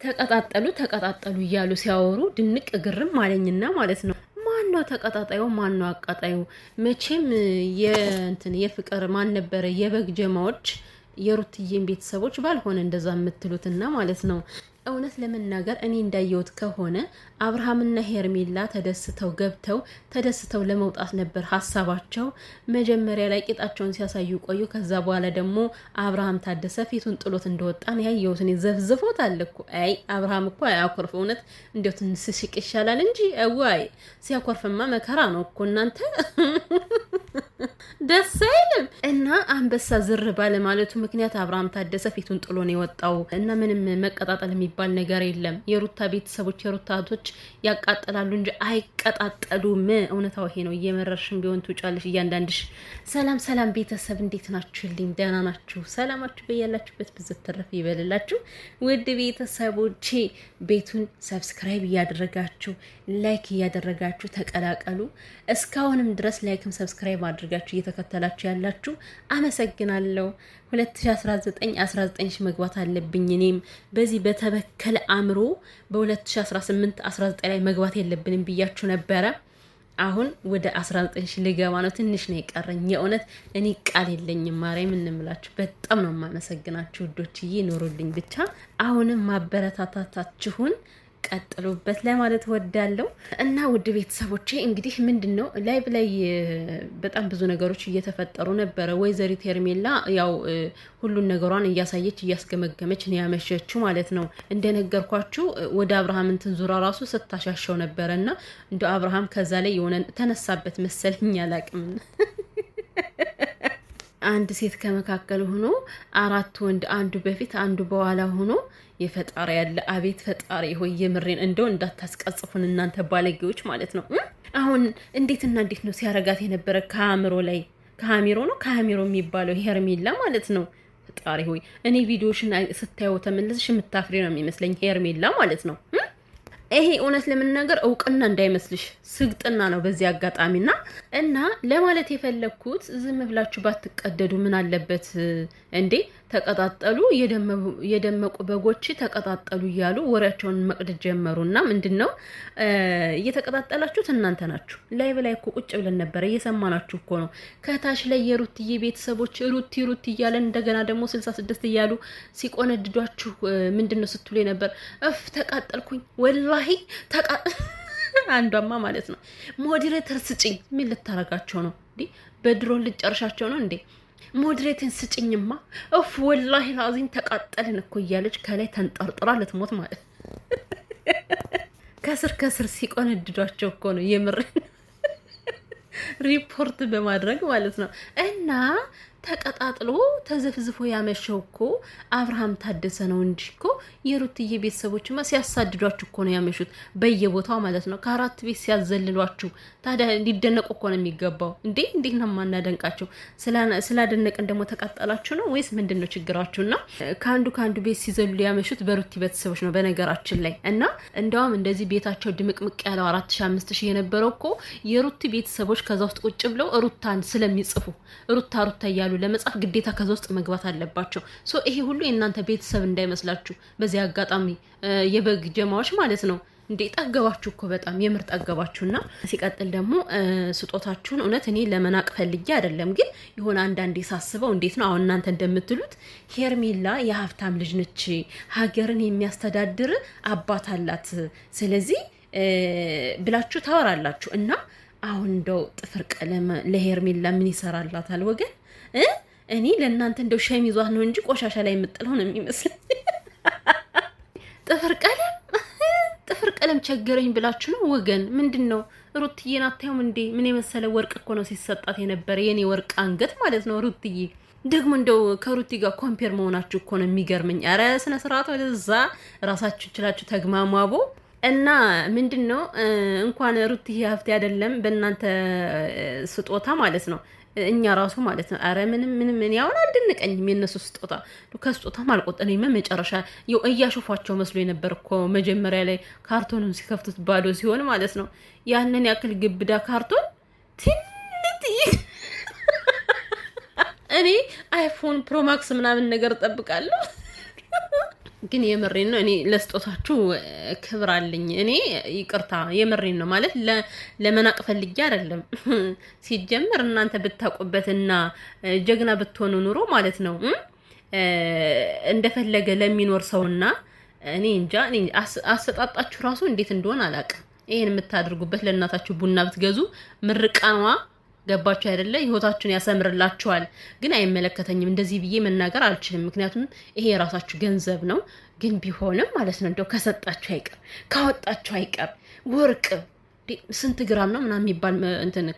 ተቀጣጠሉ እያሉ ሲያወሩ ድንቅ ግርም አለኝና ማለት ነው። ማን ነው ተቀጣጣዩ? ማን ነው አቃጣዩ? መቼም የፍቅር ማን ነበረ የበግ ጀማዎች የሩትዬን ቤተሰቦች ባልሆነ እንደዛ የምትሉትና ማለት ነው። እውነት ለመናገር እኔ እንዳየሁት ከሆነ አብርሃምና ሄርሜላ ተደስተው ለመውጣት ነበር ሀሳባቸው። መጀመሪያ ላይ ቂጣቸውን ሲያሳዩ ቆዩ። ከዛ በኋላ ደግሞ አብርሃም ታደሰ ፊቱን ጥሎት እንደወጣን ያየሁት እኔ። ዘፍዝፎታል እኮ። አይ አብርሃም እኮ አያኮርፍ። እውነት እንዴት ስስቅ ይሻላል እንጂ አይ ሲያኮርፍማ መከራ ነው እኮ እናንተ። ደስ አይልም። እና አንበሳ ዝር ባለ ማለቱ ምክንያት አብርሃም ታደሰ ፊቱን ጥሎ ነው የወጣው። እና ምንም መቀጣጠል የሚባል ነገር የለም። የሩታ ቤተሰቦች የሩታ እህቶች ያቃጥላሉ እንጂ አይቀጣጠሉም። እውነታው ይሄ ነው። እየመረርሽም ቢሆን ትውጫለሽ እያንዳንድሽ። ሰላም ቤተሰብ እንዴት ናችሁልኝ? ደህና ናችሁ? ሰላማችሁ በያላችሁበት ብዝት ተረፍ ይበልላችሁ። ውድ ቤተሰቦቼ ቤቱን ሰብስክራይብ እያደረጋችሁ ላይክ እያደረጋችሁ ተቀላቀሉ። እስካሁንም ድረስ ላይክም ሰብስክራይብ አድርጋችሁ እየተከተላችሁ ያላችሁ አመሰግናለሁ። 2019 መግባት አለብኝ። እኔም በዚህ በተበከለ አእምሮ በ2018-19 ላይ መግባት የለብንም ብያችሁ ነበረ። አሁን ወደ 19 ልገባ ነው። ትንሽ ነው የቀረኝ። የእውነት እኔ ቃል የለኝም። ማርያም እንምላችሁ በጣም ነው የማመሰግናችሁ ውዶችዬ። ኖሩልኝ ብቻ። አሁንም ማበረታታታችሁን ቀጥሉበት ለማለት ወዳለው እና ውድ ቤተሰቦቼ እንግዲህ ምንድነው ላይቭ ላይ በጣም ብዙ ነገሮች እየተፈጠሩ ነበረ። ወይዘሪት ሄርሜላ ያው ሁሉን ነገሯን እያሳየች እያስገመገመች ነው ያመሸችው ማለት ነው። እንደነገርኳችሁ ወደ አብርሃም እንትን ዙራ ራሱ ስታሻሸው ነበረና እንደ አብርሃም ከዛ ላይ የሆነ ተነሳበት መሰለኝ አላቅም። አንድ ሴት ከመካከል ሆኖ አራት ወንድ አንዱ በፊት አንዱ በኋላ ሆኖ የፈጣሪ ያለ አቤት ፈጣሪ ሆይ የምሬን እንደው እንዳታስቀጽፉን እናንተ ባለጌዎች ማለት ነው። አሁን እንዴትና እንዴት ነው ሲያረጋት የነበረ ከአሚሮ የሚባለው ሄርሜላ ማለት ነው። ፈጣሪ ሆይ እኔ ቪዲዮሽን ስታየው ተመለስሽ የምታፍሪ ነው የሚመስለኝ ሄርሜላ ማለት ነው። ይሄ እውነት ለመናገር እውቅና እንዳይመስልሽ ስግጥና ነው በዚህ አጋጣሚና እና ለማለት የፈለኩት ዝም ብላችሁ ባትቀደዱ ምን አለበት እንዴ? ተቀጣጠሉ የደመቁ በጎች ተቀጣጠሉ እያሉ ወሬያቸውን መቅደድ ጀመሩና ምንድነው እየተቀጣጠላችሁት እናንተ ናችሁ። ላይ በላይ እኮ ቁጭ ብለን ነበር እየሰማናችሁ እኮ ነው። ከታች ላይ የሩትዬ ቤተሰቦች ሩቲ እያለን እንደገና ደግሞ 66 እያሉ ሲቆነድዷችሁ ምንድነው ስትሉ ነበር። ተቃጠልኩኝ ወላሂ አንዷማ ማለት ነው ሞዴሬተር ስጭኝ። ምን ልታረጋቸው ነው እንዴ? በድሮን ልጨርሻቸው ነው እንዴ? ሞዴሬተር ስጭኝማ ወላሂ ላዚም ተቃጠልን እኮ እያለች ከላይ ተንጠርጥራ ልትሞት ማለት ከስር ሲቆነድዷቸው እኮ ነው የምር ሪፖርት በማድረግ ማለት ነው። እና ተቀጣጥሎ ተዘፍዝፎ ያመሸው እኮ አብርሃም ታደሰ ነው እንጂ እኮ የሩትዬ ቤተሰቦችማ ሲያሳድዷችሁ እኮ ነው ያመሹት በየቦታው ማለት ነው። ከአራት ቤት ሲያዘልሏችሁ ታዲያ ሊደነቁ እኮ ነው የሚገባው እንዴ? እንዴት ነው ማናደንቃቸው? ስላደነቅን ደግሞ ተቃጠላችሁ ነው ወይስ ምንድነው ችግራችሁና? ከአንዱ ቤት ሲዘሉ ያመሹት በሩቲ ቤተሰቦች ነው በነገራችን ላይ። እና እንደውም እንደዚህ ቤታቸው ድምቅምቅ ያለው 4000-5000 የነበረው እኮ የሩቲ ቤተሰቦች ከዛ ውስጥ ቁጭ ብለው ሩታን ስለሚጽፉ ሩታ እያሉ ለመጻፍ ግዴታ ከዛ ውስጥ መግባት አለባቸው። ይሄ ሁሉ የእናንተ ቤተሰብ እንዳይመስላችሁ። በዚህ አጋጣሚ የበግ ጀማዎች ማለት ነው እንዴ ጠገባችሁ እኮ በጣም የምር ጠገባችሁና። ሲቀጥል ደግሞ ስጦታችሁን እውነት እኔ ለመናቅ ፈልጌ አይደለም፣ ግን የሆነ አንዳንዴ ሳስበው እንዴት ነው አሁን እናንተ እንደምትሉት ሄርሜላ የሀብታም ልጅ ነች፣ ሀገርን የሚያስተዳድር አባት አላት፣ ስለዚህ ብላችሁ ታወራላችሁ። እና አሁን እንደው ጥፍር ቀለም ለሄርሜላ ምን ይሰራላታል ወገን? እኔ ለእናንተ እንደው ሸሚዟት ነው እንጂ ቆሻሻ ላይ የምጥለው ነው የሚመስለኝ። ጥፍር ቀለም ቸገረኝ ብላችሁ ነው ወገን? ምንድነው? ሩትዬን አታዩም እንዴ? ምን የመሰለ ወርቅ እኮ ነው ሲሰጣት የነበረ የኔ ወርቅ አንገት ማለት ነው። ሩትዬ ደግሞ እንደው ከሩቲ ጋር ኮምፔር መሆናችሁ እኮ ነው የሚገርመኝ። ኧረ ስነ ስርዓት ወደዛ ራሳችሁ ችላችሁ ተግማማቦ እና ምንድነው እንኳን ሩትዬ ሀብቴ አይደለም በእናንተ ስጦታ ማለት ነው እኛ ራሱ ማለት ነው። አረ ምንም እኔ አሁን አልደነቀኝም የነሱ ስጦታ። ከስጦታም አልቆጠረኝም። መጨረሻ እያሾፏቸው መስሎ የነበር እኮ መጀመሪያ ላይ ካርቶኑን ሲከፍቱት ባዶ ሲሆን ማለት ነው። ያንን ያክል ግብዳ ካርቶን ትንጥዬ እኔ አይፎን ፕሮማክስ ምናምን ነገር ጠብቃለሁ። ግን የምሬን ነው። እኔ ለስጦታችሁ ክብር አለኝ። እኔ ይቅርታ የምሬን ነው ማለት ለመናቅ ፈልጌ አይደለም። ሲጀምር እናንተ ብታውቁበትና ጀግና ብትሆኑ ኑሮ ማለት ነው እንደፈለገ ለሚኖር ሰውና እኔ እንጃ አሰጣጣችሁ ራሱ እንዴት እንደሆነ አላውቅም። ይሄን የምታደርጉበት ለእናታችሁ ቡና ብትገዙ ምርቃኗ ገባችሁ አይደለ? ህይወታችሁን ያሰምርላችኋል። ግን አይመለከተኝም፣ እንደዚህ ብዬ መናገር አልችልም። ምክንያቱም ይሄ የራሳችሁ ገንዘብ ነው። ግን ቢሆንም ማለት ነው እንደው ከሰጣችሁ አይቀር ካወጣችሁ አይቀር ወርቅ ስንት ግራም ነው ምናምን የሚባል እንትን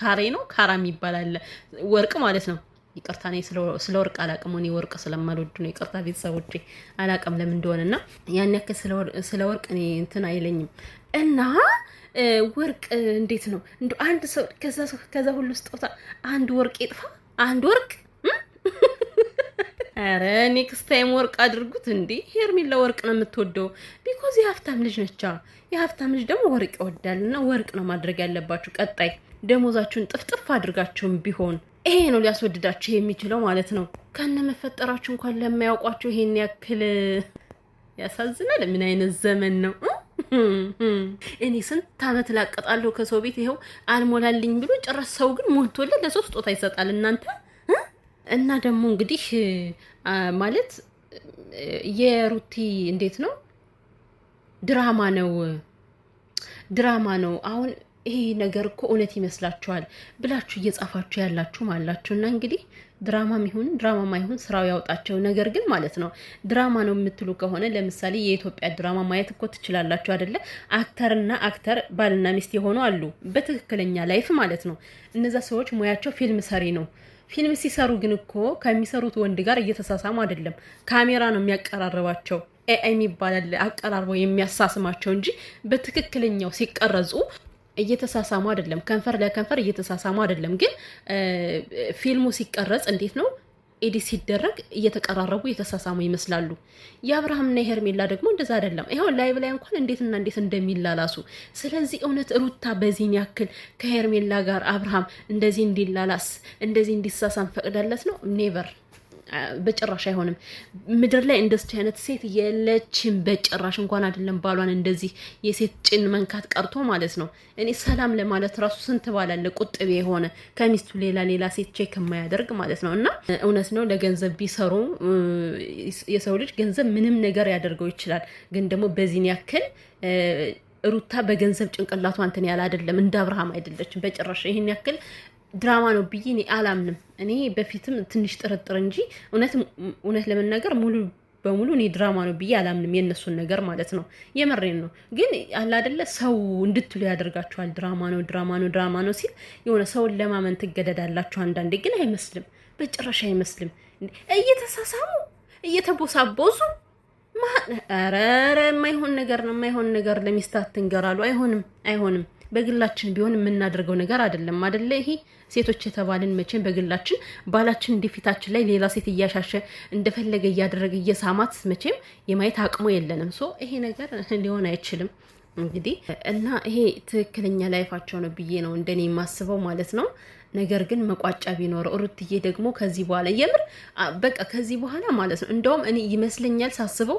ካሬ ነው ካራ የሚባል አለ ወርቅ ማለት ነው። ይቅርታ እኔ ስለ ወርቅ አላቅም። እኔ ወርቅ ስለማልወድ ነው። ይቅርታ ቤተሰቦቼ አላቅም ለምን እንደሆነና ያን ያክል ስለ ወርቅ እኔ እንትን አይለኝም እና ወርቅ እንዴት ነው እንዴ? አንድ ሰው ከዛ ሁሉ ስጦታ አንድ ወርቅ ይጥፋ? አንድ ወርቅ አረ ኔክስት ታይም ወርቅ አድርጉት እንዴ! ሄርሜላ ወርቅ ነው የምትወደው ቢኮዝ የሀብታም ልጅ ነቻ። የሀብታም ልጅ ደግሞ ወርቅ ይወዳልና ወርቅ ነው ማድረግ ያለባችሁ። ቀጣይ ደሞዛችሁን ጥፍጥፍ አድርጋችሁም ቢሆን ይሄ ነው ሊያስወድዳችሁ የሚችለው ማለት ነው። ከነ መፈጠራችሁ እንኳን ለማያውቋችሁ ይሄን ያክል ያሳዝናል። ምን አይነት ዘመን ነው? እኔ ስንት ዓመት ላቀጣለሁ ከሰው ቤት ይኸው አልሞላልኝ ብሎ ጭራሽ ሰው ግን ሞልቶለት ለሰው ስጦታ ይሰጣል። እናንተ እና ደግሞ እንግዲህ ማለት የሩቲ እንዴት ነው ድራማ ነው አሁን ይሄ ነገር እኮ እውነት ይመስላችኋል ብላችሁ እየጻፋችሁ ያላችሁ ማላችሁ እና እንግዲህ ድራማም ይሁን ድራማም አይሁን ስራው ያውጣቸው። ነገር ግን ማለት ነው ድራማ ነው የምትሉ ከሆነ ለምሳሌ የኢትዮጵያ ድራማ ማየት እኮ ትችላላችሁ አይደለ? አክተርና አክተር ባልና ሚስት የሆኑ አሉ በትክክለኛ ላይፍ ማለት ነው። እነዛ ሰዎች ሙያቸው ፊልም ሰሪ ነው። ፊልም ሲሰሩ ግን እኮ ከሚሰሩት ወንድ ጋር እየተሳሳሙ አይደለም፣ ካሜራ ነው የሚያቀራርባቸው። ኤአይ የሚባል አቀራርበው የሚያሳስማቸው እንጂ በትክክለኛው ሲቀረጹ እየተሳሳሙ አይደለም። ከንፈር ለከንፈር እየተሳሳሙ አይደለም። ግን ፊልሙ ሲቀረጽ እንዴት ነው ኤዲት ሲደረግ እየተቀራረቡ እየተሳሳሙ ይመስላሉ። የአብርሃምና የሄርሜላ ደግሞ እንደዛ አይደለም። ይሄው ላይቭ ላይ እንኳን እንዴትና እንዴት እንደሚላላሱ። ስለዚህ እውነት ሩታ በዚህን ያክል ከሄርሜላ ጋር አብርሃም እንደዚህ እንዲላላስ እንደዚህ እንዲሳሳም ፈቅዳለት ነው? ኔቨር በጭራሽ አይሆንም። ምድር ላይ እንደዚህ አይነት ሴት የለችም በጭራሽ። እንኳን አይደለም ባሏን እንደዚህ የሴት ጭን መንካት ቀርቶ ማለት ነው። እኔ ሰላም ለማለት ራሱ ስንት ባላለ ቁጥብ የሆነ ከሚስቱ ሌላ ሴት ቼክ የማያደርግ ማለት ነው። እና እውነት ነው ለገንዘብ ቢሰሩ የሰው ልጅ ገንዘብ ምንም ነገር ያደርገው ይችላል። ግን ደግሞ በዚህን ያክል ሩታ በገንዘብ ጭንቅላቷ እንትን ያለ አይደለም። እንደ አብርሃም አይደለችም በጭራሽ። ይሄን ያክል ድራማ ነው ብዬ እኔ አላምንም። እኔ በፊትም ትንሽ ጥርጥር እንጂ እውነት ለመናገር ሙሉ በሙሉ እኔ ድራማ ነው ብዬ አላምንም። የእነሱን ነገር ማለት ነው። የመሬን ነው። ግን አለ አይደለ ሰው እንድትሉ ያደርጋችኋል። ድራማ ነው ሲል የሆነ ሰውን ለማመን ትገደዳላችሁ አንዳንዴ። ግን አይመስልም፣ በጭራሽ አይመስልም። እየተሳሳሙ እየተቦሳቦዙ ኧረ የማይሆን ነገር ለሚስት አትንገራሉ። አይሆንም። በግላችን ቢሆን የምናደርገው ነገር አይደለም አይደለ? ይሄ ሴቶች የተባልን መቼም በግላችን ባላችን እንደፊታችን ላይ ሌላ ሴት እያሻሸ እንደፈለገ እያደረገ እየሳማት መቼም የማየት አቅሙ የለንም። ሶ ይሄ ነገር ሊሆን አይችልም እንግዲህ እና ይሄ ትክክለኛ ላይፋቸው ነው ብዬ ነው እንደኔ የማስበው ማለት ነው። ነገር ግን መቋጫ ቢኖረው ሩትዬ ደግሞ ከዚህ በኋላ የምር በቃ ከዚህ በኋላ ማለት ነው እንደውም እኔ ይመስለኛል ሳስበው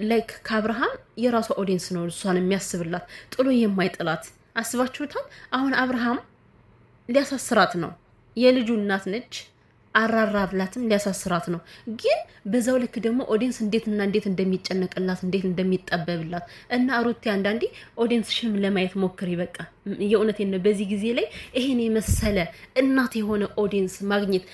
ላይክ ከአብርሃም የራሷ ኦዲየንስ ነው እሷን የሚያስብላት ጥሎ የማይጥላት አስባችሁታል። አሁን አብርሃም ሊያሳስራት ነው። የልጁ እናት ነች። አራራ ብላትም ሊያሳስራት ነው። ግን በዛው ልክ ደግሞ ኦዲየንስ እንዴት እንደሚጨነቅላት እንዴት እንደሚጠበብላት እና ሩቲ አንዳንዴ ኦዲየንስሽን ለማየት ሞክሪ። በቃ የእውነቴን ነው። በዚህ ጊዜ ላይ ይሄን የመሰለ እናት የሆነ ኦዲየንስ ማግኘት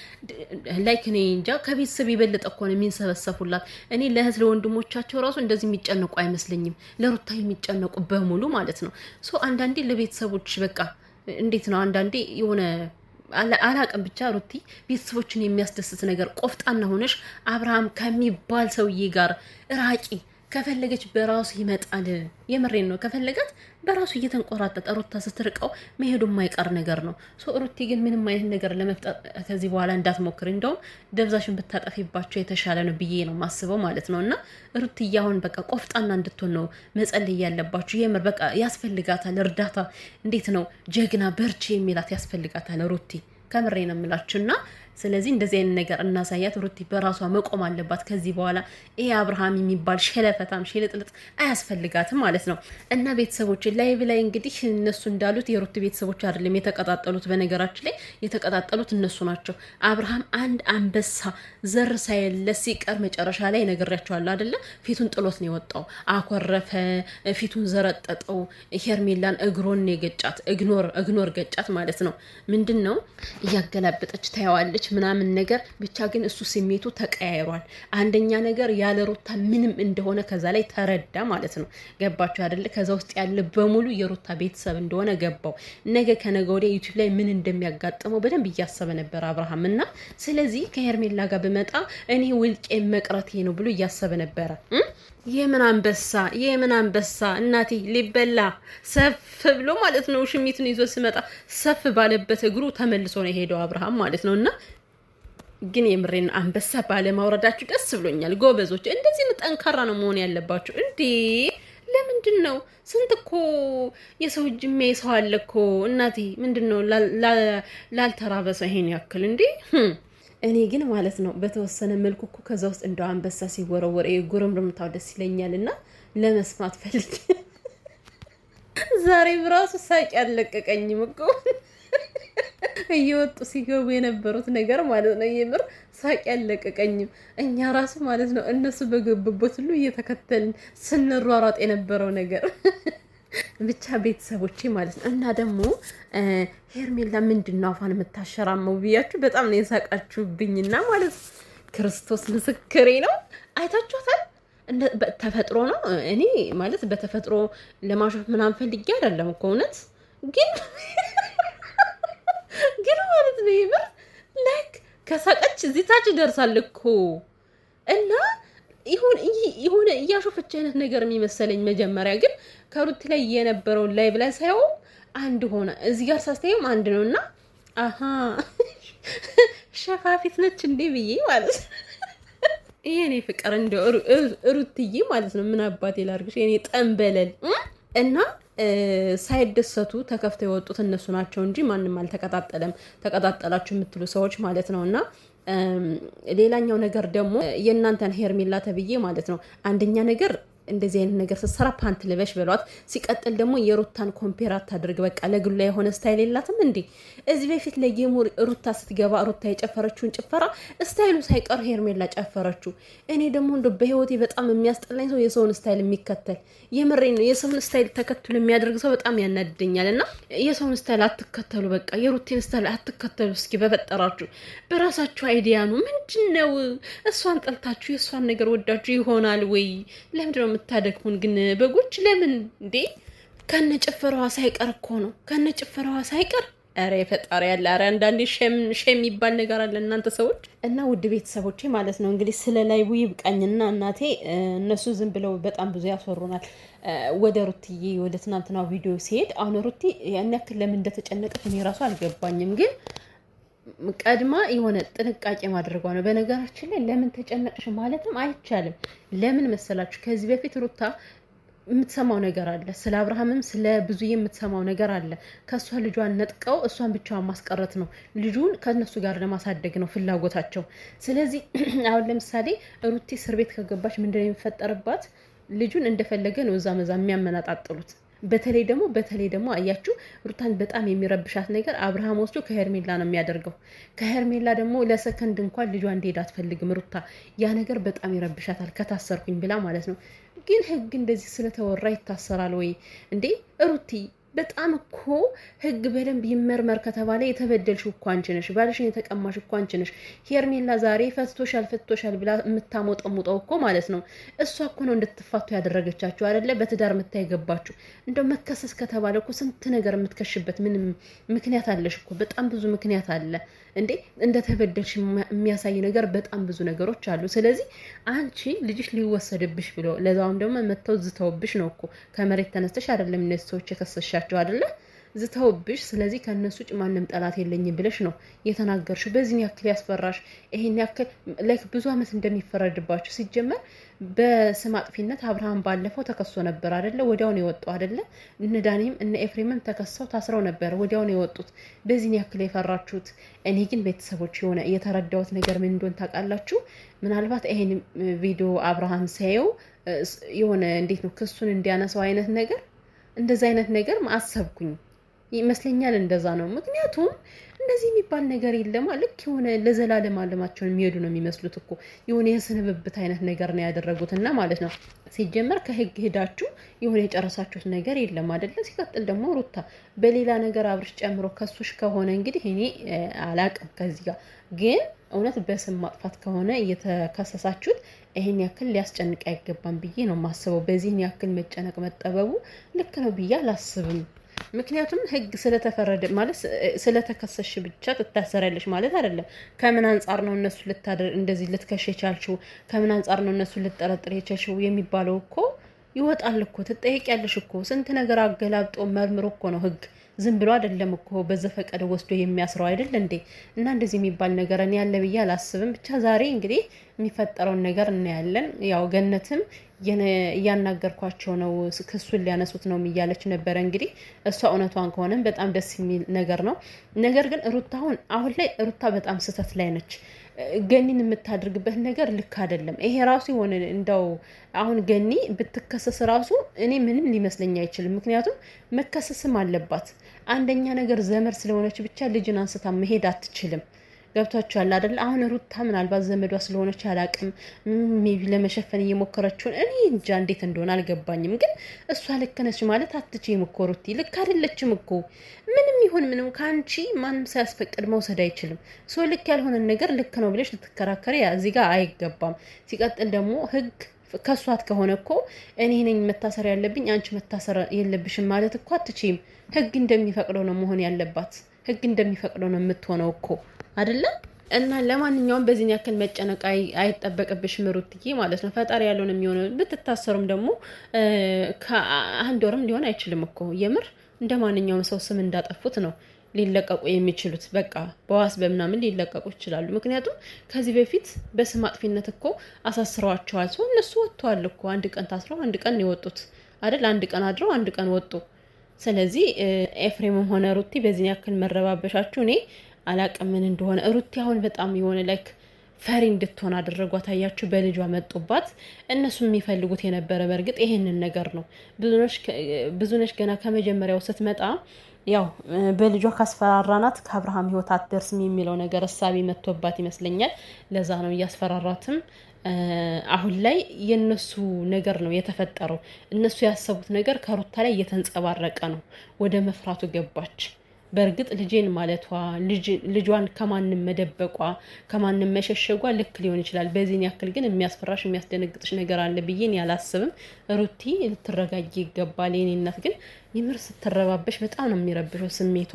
ላይክ እኔ እንጃ ከቤተሰብ የበለጠ እኮ ነው የሚንሰበሰፉላት። እኔ ለእህት ለወንድሞቻቸው ራሱ እንደዚህ የሚጨነቁ አይመስለኝም። ለሩታ የሚጨነቁ በሙሉ ማለት ነው። ሶ አንዳንዴ ለቤተሰቦች በቃ እንዴት ነው አንዳንዴ የሆነ አላቅም ብቻ ሩቲ ቤተሰቦችን የሚያስደስት ነገር ቆፍጣና ሆነሽ አብርሃም ከሚባል ሰውዬ ጋር ራቂ። ከፈለገች በራሱ ይመጣል። የምሬን ነው። ከፈለጋት በራሱ እየተንቆራጠጠ ሩታ ስትርቀው መሄዱ የማይቀር ነገር ነው። ሩቲ ግን ምንም አይነት ነገር ለመፍጠር ከዚህ በኋላ እንዳትሞክር። እንደውም ደብዛሽን ብታጠፊባቸው የተሻለ ነው ብዬ ነው ማስበው ማለት ነው። እና ሩቲ አሁን በቃ ቆፍጣና እንድትሆን ነው መጸለይ ያለባችሁ። የምር በቃ ያስፈልጋታል እርዳታ። እንዴት ነው ጀግና በርቺ የሚላት ያስፈልጋታል ሩቲ። ከምሬ ነው የምላችሁና ስለዚህ እንደዚህ አይነት ነገር እናሳያት። ሩቲ በራሷ መቆም አለባት ከዚህ በኋላ። ይሄ አብርሃም የሚባል ሸለፈታም ሸለጥልጥ አያስፈልጋትም ማለት ነው። እና ቤተሰቦች ላይቭ ላይ እንግዲህ እነሱ እንዳሉት የሩቲ ቤተሰቦች አይደለም የተቀጣጠሉት። በነገራችን ላይ የተቀጣጠሉት እነሱ ናቸው። አብርሃም አንድ አንበሳ ዘር ሳይለስ ሲቀር መጨረሻ ላይ ነግሬያቸዋለሁ አይደለ? ፊቱን ጥሎት ነው የወጣው። አኮረፈ፣ ፊቱን ዘረጠጠው። ሄርሜላን እግሮን የገጫት እግኖር ገጫት ማለት ነው። ምንድን ነው እያገላበጠች ታየዋለች ምናምን ነገር ብቻ። ግን እሱ ስሜቱ ተቀያይሯል። አንደኛ ነገር ያለ ሩታ ምንም እንደሆነ ከዛ ላይ ተረዳ ማለት ነው። ገባችሁ አይደለ? ከዛ ውስጥ ያለ በሙሉ የሩታ ቤተሰብ እንደሆነ ገባው። ነገ ከነገ ወዲያ ዩቲዩብ ላይ ምን እንደሚያጋጥመው በደንብ እያሰበ ነበር አብርሃም። እና ስለዚህ ከሄርሜላ ጋር ብመጣ እኔ ውልቄ መቅረቴ ነው ብሎ እያሰበ ነበረ። የምን አንበሳ እናቴ ሊበላ ሰፍ ብሎ ማለት ነው። ሽሚቱን ይዞ ስመጣ ሰፍ ባለበት እግሩ ተመልሶ ነው የሄደው አብርሃም ማለት ነው። እና ግን የምሬን አንበሳ ባለማውረዳችሁ ደስ ብሎኛል ጎበዞች። እንደዚህ ነው ጠንካራ ነው መሆን ያለባችሁ እንዴ! ለምንድን ነው ስንት እኮ የሰው እጅ የሚያይ ሰው አለ እኮ እናቴ። ምንድን ነው ላልተራበ ሰው ይሄን ያክል እንዴ? እኔ ግን ማለት ነው በተወሰነ መልኩ እኮ ከዛ ውስጥ እንደው አንበሳ ሲወረወር ጉርምርምታው ደስ ይለኛል እና ለመስማት ፈልጌ ዛሬ ብራሱ ሳቅ ያለቀቀኝም እኮ እየወጡ ሲገቡ የነበሩት ነገር ማለት ነው። የምር ሳቅ ያለቀቀኝም እኛ ራሱ ማለት ነው እነሱ በገቡበት ሁሉ እየተከተልን ስንሯሯጥ የነበረው ነገር ብቻ ቤተሰቦቼ ማለት ነው። እና ደግሞ ሄርሜላ ምንድን ነው አፏን የምታሸራመው ብያችሁ በጣም ነው የሳቃችሁብኝና ማለት ክርስቶስ ምስክሬ ነው። አይታችኋታል። ተፈጥሮ ነው። እኔ ማለት በተፈጥሮ ለማሾፍ ምናምን ፈልጌ አይደለም እኮ እውነት ግን ማለት ነው ይበር ላይክ ከሳቀች እዚህ ታች ደርሳል እኮ እና ይሁን እያሾፈች አይነት ነገር የሚመሰለኝ መጀመሪያ ግን ከሩቲ ላይ የነበረውን ላይ ብላ ሳይሆን አንድ ሆነ። እዚህ ጋር ሳስተያየም አንድ ነውና አሃ ሸፋፊት ነች እንዴ ብዬ ማለት የኔ ፍቅር እንደው ሩትዬ ማለት ነው። ምን አባቴ ላርግሽ የኔ ጠንበለል እና ሳይደሰቱ ተከፍተው የወጡት እነሱ ናቸው እንጂ ማንም አልተቀጣጠለም። ተቀጣጠላችሁ የምትሉ ሰዎች ማለት ነውና ሌላኛው ነገር ደግሞ የእናንተን ሄርሜላ ተብዬ ማለት ነው። አንደኛ ነገር እንደዚህ አይነት ነገር ስትሰራ ፓንት ልበሽ በሏት። ሲቀጥል ደግሞ የሩታን ኮምፔር አታድርግ። በቃ ለግሏ የሆነ ስታይል የላትም እንዴ? እዚህ በፊት ለጌሙ ሩታ ስትገባ ሩታ የጨፈረችውን ጭፈራ ስታይሉ ሳይቀር ሄርሜላ ጨፈረችው። እኔ ደግሞ እንደው በህይወቴ በጣም የሚያስጠላኝ ሰው የሰውን ስታይል የሚከተል የምሬን ነው። የሰውን ስታይል ተከትሎ የሚያደርግ ሰው በጣም ያናድደኛል። እና የሰውን ስታይል አትከተሉ። በቃ የሩቴን ስታይል አትከተሉ። እስኪ በፈጠራችሁ በራሳችሁ አይዲያ ነው። ምንድነው እሷን ጠልታችሁ የእሷን ነገር ወዳችሁ ይሆናል ወይ? ለምንድነው የምታደክሙን ግን በጎች? ለምን እንዴ? ከነጭፈራዋ ሳይቀር እኮ ነው ከነጭፈራዋ ሳይቀር። አረ ፈጣሪ ያለ አረ አንዳንዴ ሸም የሚባል ነገር አለ እናንተ ሰዎች። እና ውድ ቤተሰቦቼ ማለት ነው እንግዲህ ስለ ላይቡ ይብቃኝና እናቴ እነሱ ዝም ብለው በጣም ብዙ ያስወሩናል። ወደ ሩትዬ ወደ ትናንትናው ቪዲዮ ሲሄድ አሁን ሩቲ ያን ያክል ለምን እንደተጨነቀች እኔ ራሱ አልገባኝም። ግን ቀድማ የሆነ ጥንቃቄ ማድረጓ ነው። በነገራችን ላይ ለምን ተጨነቅሽ ማለትም አይቻልም። ለምን መሰላችሁ? ከዚህ በፊት ሩታ የምትሰማው ነገር አለ። ስለ አብርሃምም ስለ ብዙዬ የምትሰማው ነገር አለ። ከእሷ ልጇን ነጥቀው እሷን ብቻዋን ማስቀረት ነው። ልጁን ከእነሱ ጋር ለማሳደግ ነው ፍላጎታቸው። ስለዚህ አሁን ለምሳሌ ሩቲ እስር ቤት ከገባች ምንድነው የሚፈጠርባት? ልጁን እንደፈለገ ነው እዛ መዛ የሚያመናጣጥሉት። በተለይ ደግሞ አያችሁ ሩታን በጣም የሚረብሻት ነገር አብርሃም ወስዶ ከሄርሜላ ነው የሚያደርገው። ከሄርሜላ ደግሞ ለሰከንድ እንኳን ልጇ እንዲሄድ አትፈልግም ሩታ። ያ ነገር በጣም ይረብሻታል። ከታሰርኩኝ ብላ ማለት ነው። ግን ህግ እንደዚህ ስለተወራ ይታሰራል ወይ እንዴ? ሩቲ በጣም እኮ ህግ በደንብ ይመርመር ከተባለ የተበደልሽ እኮ አንቺ ነሽ። ባልሽን የተቀማሽ እኮ አንቺ ነሽ። ሄርሜላ ዛሬ ፈትቶሻል ብላ የምታሞጠሙጠው እኮ ማለት ነው። እሷ እኮ ነው እንድትፋቱ ያደረገቻችሁ አይደለ? በትዳር የምታይገባችሁ እንደው መከሰስ ከተባለ እኮ ስንት ነገር የምትከሽበት ምንም ምክንያት አለሽ እኮ። በጣም ብዙ ምክንያት አለ እንዴ። እንደተበደልሽ የሚያሳይ ነገር በጣም ብዙ ነገሮች አሉ። ስለዚህ አንቺ ልጅሽ ሊወሰድብሽ ብሎ ለዛውም ደግሞ መተው ዝተውብሽ ነው እኮ። ከመሬት ተነስተሽ አይደለም እነዚህ ሰዎች የከሰሻቸው አይደለ? ዝተውብሽ። ስለዚህ ከነሱ ውጭ ማንም ጠላት የለኝም ብለሽ ነው የተናገርሽው። በዚህን ያክል ያስፈራሽ? ይሄን ያክል ላይክ ብዙ አመት እንደሚፈረድባችሁ ሲጀመር በስም አጥፊነት አብርሃም ባለፈው ተከሶ ነበር አይደለ? ወዲያው ነው የወጣው አይደለ? እነ ዳኒም እነ ኤፍሬምም ተከሰው ታስረው ነበር፣ ወዲያው ነው የወጡት። በዚህን ያክል የፈራችሁት? እኔ ግን ቤተሰቦች የሆነ የተረዳሁት ነገር ምን እንደሆነ ታውቃላችሁ? ምናልባት ይሄን ቪዲዮ አብርሃም ሲያየው የሆነ እንዴት ነው ክሱን እንዲያነሳው አይነት ነገር እንደዛ አይነት ነገር አሰብኩኝ ይመስለኛል። እንደዛ ነው። ምክንያቱም እንደዚህ የሚባል ነገር የለማ። ልክ የሆነ ለዘላለም አለማቸውን የሚሄዱ ነው የሚመስሉት እኮ የሆነ የስንብብት አይነት ነገር ነው ያደረጉትና ማለት ነው። ሲጀመር ከህግ ሄዳችሁ የሆነ የጨረሳችሁት ነገር የለም አይደለ? ሲቀጥል ደግሞ ሩታ በሌላ ነገር አብርሽ ጨምሮ ከሱሽ ከሆነ እንግዲህ እኔ አላቅም። ከዚህ ጋር ግን እውነት በስም ማጥፋት ከሆነ እየተከሰሳችሁት ይሄን ያክል ሊያስጨንቅ አይገባም ብዬ ነው የማስበው። በዚህን ያክል መጨነቅ መጠበቡ ልክ ነው ብዬ አላስብም። ምክንያቱም ህግ ስለተፈረደ ማለት ስለተከሰሽ ብቻ ትታሰራለሽ ማለት አይደለም። ከምን አንጻር ነው እነሱ እንደዚህ ልትከሽ የቻልሽው? ከምን አንጻር ነው እነሱ ልትጠረጥር የቻልሽው የሚባለው እኮ ይወጣል እኮ ትጠየቂያለሽ እኮ። ስንት ነገር አገላብጦ መርምሮ እኮ ነው ህግ። ዝም ብሎ አይደለም እኮ በዘፈቀደ ወስዶ የሚያስረው አይደል እንዴ? እና እንደዚህ የሚባል ነገር እኔ ያለ ብዬ አላስብም። ብቻ ዛሬ እንግዲህ የሚፈጠረውን ነገር እናያለን። ያው ገነትም እያናገርኳቸው ነው ክሱን ሊያነሱት ነው እያለች ነበረ። እንግዲህ እሷ እውነቷን ከሆነም በጣም ደስ የሚል ነገር ነው። ነገር ግን ሩታ አሁን ላይ ሩታ በጣም ስህተት ላይ ነች። ገኒን የምታደርግበት ነገር ልክ አይደለም። ይሄ ራሱ የሆነ እንደው አሁን ገኒ ብትከሰስ ራሱ እኔ ምንም ሊመስለኝ አይችልም። ምክንያቱም መከሰስም አለባት። አንደኛ ነገር ዘመድ ስለሆነች ብቻ ልጅን አንስታ መሄድ አትችልም። ገብቷችኋል አይደል? አሁን ሩታ ምናልባት ዘመዷ ስለሆነች አላቅም ሜቢ ለመሸፈን እየሞከረችውን እኔ እንጃ እንዴት እንደሆነ አልገባኝም። ግን እሷ ልክ ነች ማለት አትችይም እኮ ሩቲ፣ ልክ አይደለችም እኮ። ምንም ይሁን ምንም ከአንቺ ማንም ሳያስፈቅድ መውሰድ አይችልም። ሶ ልክ ያልሆነን ነገር ልክ ነው ብለሽ ልትከራከሪ እዚህ ጋር አይገባም። ሲቀጥል ደግሞ ህግ ከሷት ከሆነ እኮ እኔ ነኝ መታሰር ያለብኝ አንቺ መታሰር የለብሽም ማለት እኮ አትችይም። ህግ እንደሚፈቅደው ነው መሆን ያለባት። ህግ እንደሚፈቅደው ነው የምትሆነው እኮ አይደለም። እና ለማንኛውም በዚህ ያክል መጨነቅ አይጠበቅብሽም ሩትዬ ማለት ነው። ፈጣሪ ያለውን የሚሆነው ብትታሰሩም ደግሞ ከአንድ ወርም ሊሆን አይችልም እኮ የምር እንደ ማንኛውም ሰው ስም እንዳጠፉት ነው ሊለቀቁ የሚችሉት። በቃ በዋስ በምናምን ሊለቀቁ ይችላሉ። ምክንያቱም ከዚህ በፊት በስም አጥፊነት እኮ አሳስረዋቸዋል። ሰው እነሱ ወጥተዋል እኮ አንድ ቀን ታስረው አንድ ቀን የወጡት አይደል? አንድ ቀን አድረው አንድ ቀን ወጡ። ስለዚህ ኤፍሬምም ሆነ ሩቲ በዚህ ያክል መረባበሻችሁ እኔ አላቅም ምን እንደሆነ። ሩቲ አሁን በጣም የሆነ ላይክ ፈሪ እንድትሆን አደረጓት። አያችሁ፣ በልጇ መጡባት። እነሱ የሚፈልጉት የነበረ በእርግጥ ይሄንን ነገር ነው። ብዙነሽ ገና ከመጀመሪያው ስትመጣ ያው በልጇ ካስፈራራናት ከአብርሃም ህይወት አትደርስም የሚለው ነገር እሳቤ መጥቶባት ይመስለኛል። ለዛ ነው እያስፈራራትም። አሁን ላይ የነሱ ነገር ነው የተፈጠረው። እነሱ ያሰቡት ነገር ከሩታ ላይ እየተንጸባረቀ ነው። ወደ መፍራቱ ገባች። በእርግጥ ልጄን ማለቷ ልጇን ከማንም መደበቋ ከማንም መሸሸጓ ልክ ሊሆን ይችላል። በዚህን ያክል ግን የሚያስፈራሽ የሚያስደነግጥሽ ነገር አለ ብዬን ያላስብም። ሩቲ ልትረጋጊ ይገባል። የኔ እናት ግን የምር ስትረባበሽ በጣም ነው የሚረብሸው ስሜቷ።